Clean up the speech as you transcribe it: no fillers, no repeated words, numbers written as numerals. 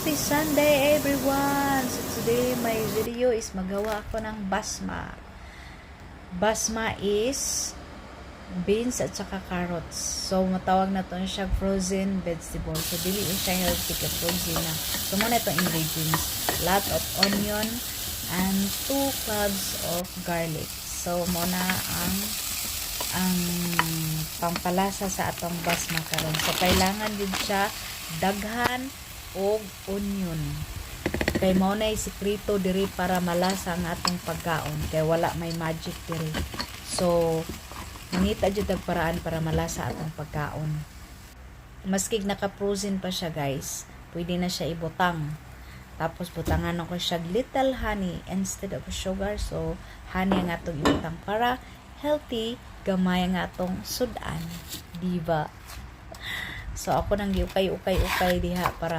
Happy Sunday everyone! So today my video is magawa ako ng basma. Basma is beans at saka carrots. So matawag na to siya frozen vegetable. So dili siya healthy ka frozen na. So muna itong ingredients. Lot of onion and 2 cloves of garlic. So muna ang pampalasa sa atong basma karon. So kailangan din siya daghan og onion. Kay mao na sikreto diri para malasa ang atong pagkaon. Kay wala may magic diri. So mangita jud ang paraan para malasa atong pagkaon. Maski naka-frozen pa siya guys, pwede na siya ibutang. Tapos butangan ako siya little honey instead of sugar. So honey ang atong ibutang para healthy, gamay ang atong sudan. Diba? So ako nang giukay-ukay diha para